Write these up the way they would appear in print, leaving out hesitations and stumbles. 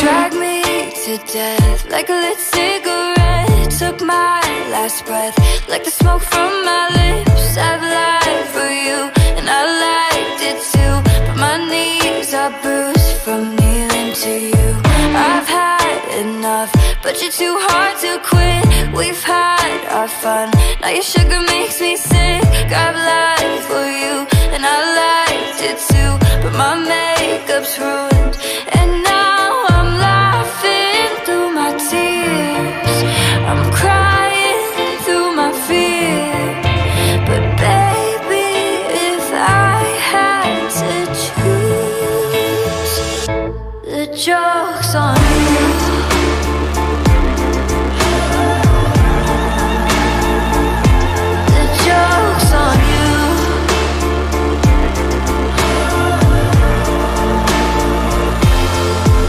Drag me to death like a lit cigarette. Took my last breath like the smoke from my lips. I've lied for you and I liked it too, but my knees are bruised from kneeling to you. I've had enough, but you're too hard to quit. We've had our fun, now your sugar makes me sick. I've lied for you and I liked it too, but my makeup's ruined, and now I'm laughing through my tears. I'm crying through my fear. But baby, if I had to choose, the joke's on you. The joke's on you.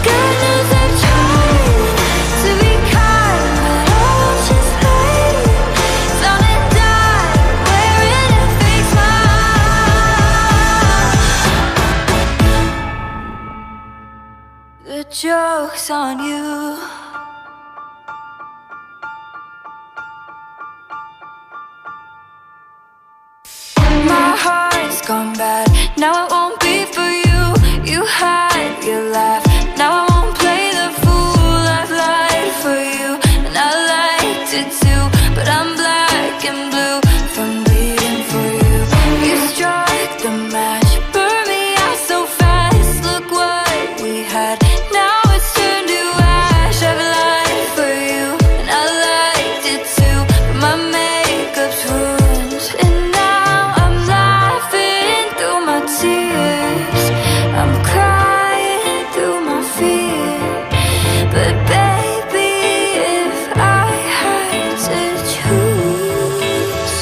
God knows I've tried to be kind, but I'll just hide. Found and died wearing a fake smile. The joke's on you. My heart's gone bad, now it won't be for you. You had your laugh, now I won't play the fool. I've lied for you and I liked it too, but I'm black and blue from bleeding for you. You struck the match, burned me out so fast. Look what we had, now it's turned to ash. I've lied for you and I liked it too, but my makeup's ruined, and now I'm laughing through my tears. I'm crying through my fear. But baby, if I had to choose,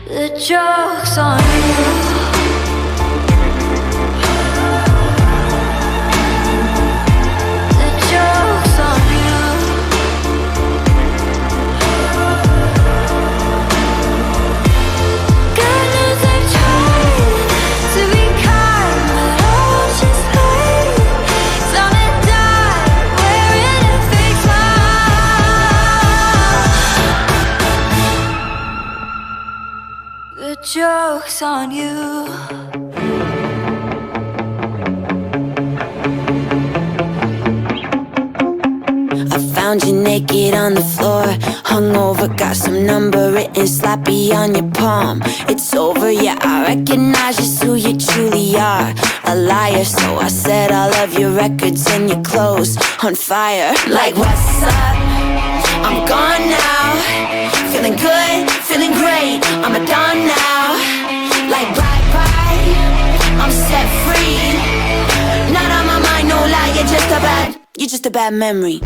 the joke's on you. The joke's on you. God knows I've tried to be kind, but I'll just hide. Found and died wearing a fake smile. The joke's on you. I found you naked on the floor, hungover, got some number written sloppy on your palm. It's over, yeah, I recognize just who you truly are. A liar, so I set all of your records and your clothes on fire. Like, what's up? I'm gone now. Feeling good, feeling great, I'm a dawn now. Like, bye-bye, I'm set free. Not on my mind, no lie, you're just a bad memory.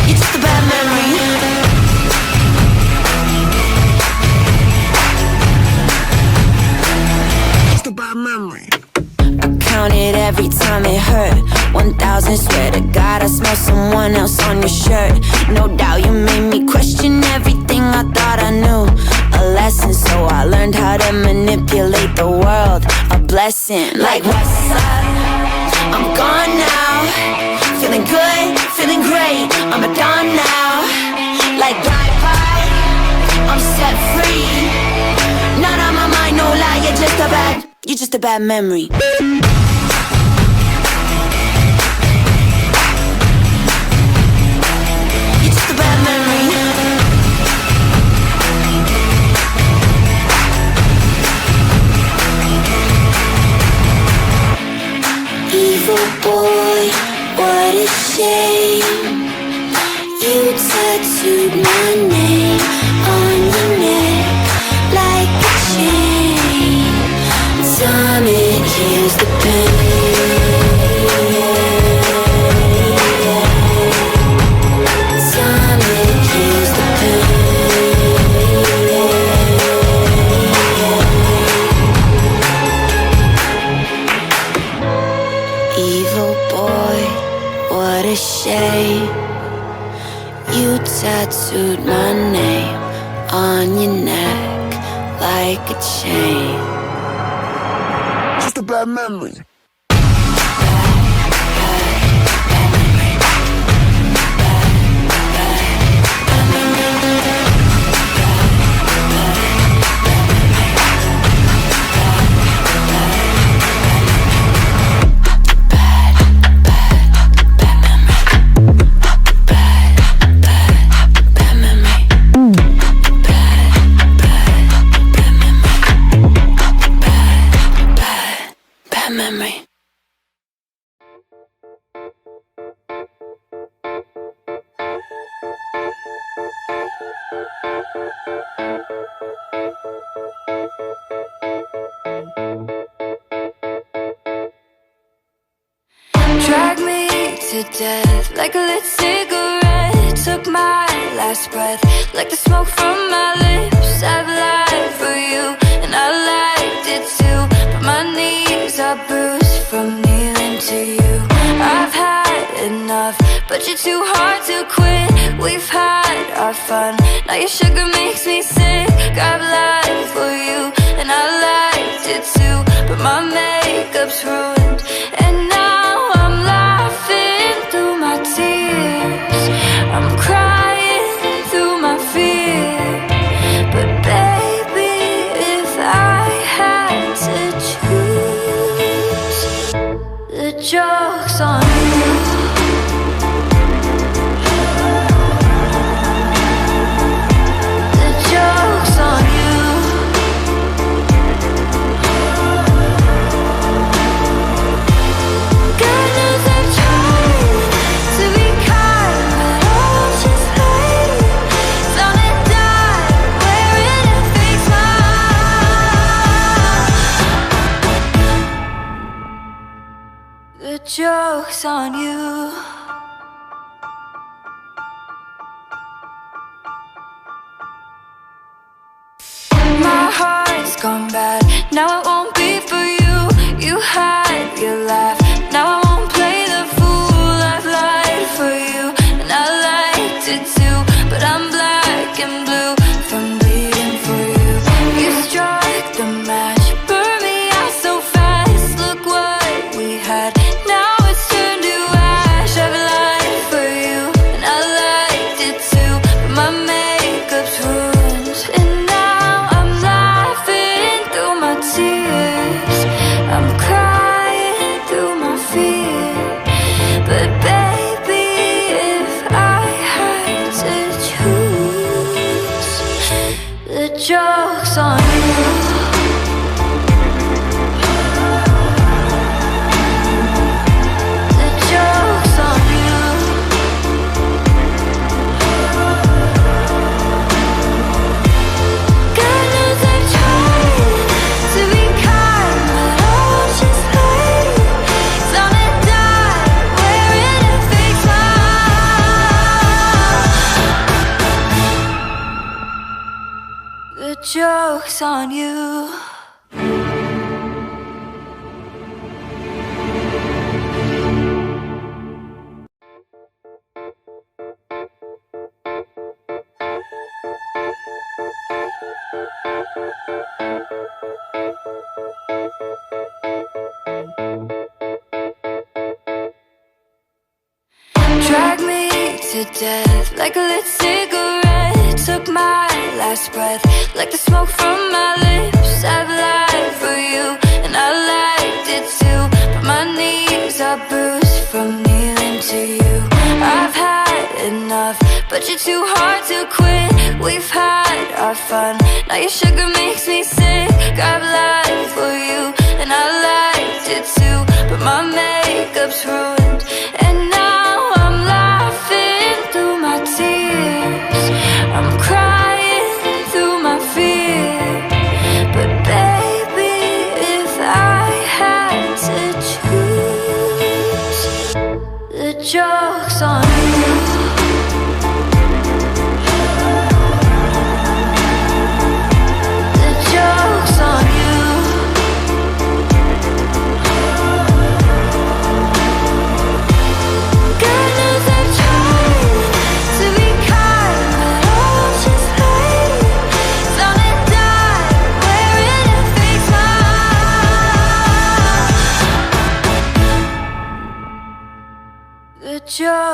You're just a bad memory. Just a bad memory. I counted every time it hurt. 1,000, swear to God I smell someone else on your shirt. No doubt you made me question everything I thought I knew. A lesson, so I learned how to manipulate the world. A blessing. Like, what's up? I'm gone now. Feeling good, feeling great, I'm a dawn now. Like, bye-bye, I'm set free. Not on my mind, no lie, you're just a bad memory. You're just a bad memory. Evil boy, what a shame. You tattooed my name on your neck like a chain. Time it heals the pain. Time it heals the pain. Evil boy, what a shame. You tattooed my name on your neck like a chain. just a bad memory. Memory. Drag me to death like a lit cigarette. Took my last breath like the smoke from my lips. I've lied for you and I liked it too, but my knees are bruised from kneeling to you. I've had enough, but you're too hard to quit. We've had our fun, now your sugar makes me sick. I've lied for you and I liked it too, but my makeup's ruined and now I'm laughing through my tears. I'm crying through my fear. But baby, if I had to choose, the joke's on you. The joke's on you. God knows I've tried to be kind, but I'll just hate. Found a dime wearing a fake smile. The joke's on you. My heart's gone bad, now it won't be for you. You had your laugh, now I won't play the fool. I've lied for you, and I liked it too, but I'm black and blue from bleeding for you. You struck the match, burned me out so fast. Look what we had, now it's turned to ash. I've lied for you, and I liked it too, but my makeup's ruined, and now I'm laughing through my tears. I'm crying through my fear. But baby, if I had to choose, the joke's on you. The joke's on you. God knows I've tried to be kind, but I'll just hate. Found a dime wearing a fake smile. The joke's on you. Drag me to death like a lit cigarette. Took my last breath like the smoke from my lips. I've lied for you and I liked it too, but my knees are bruised from kneeling to you. I've had enough, but you're too hard to quit. We've had our fun, now your sugar makes me sick. I've lied for you and I liked it too, but my makeup's ruined, and now I'm laughing through my tears. I'm crying through my fear. But baby, if I had to choose, the joke's on you. The joke's on you.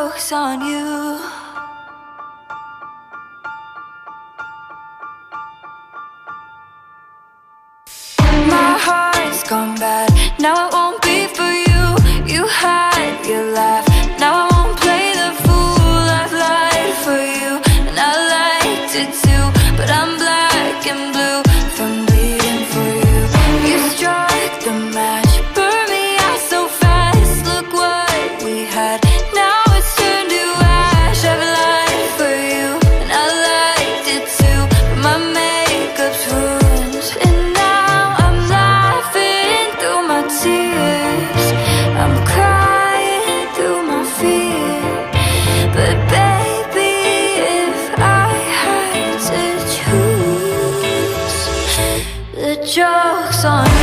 joke's on you. My heart's gone bad, now it won't be for you. You had your laugh, now I won't play the fool. I've lied for you, and I liked it too. But I'm black and blue from bleeding for you. You struck the match, burned me out so fast. Look what we had, now it's turned to ash. I've lied for you, and I liked it too. But my makeup's ruined, and now I'm laughing through my tears. I'm crying through my fear. But baby, if I had to choose, the joke's on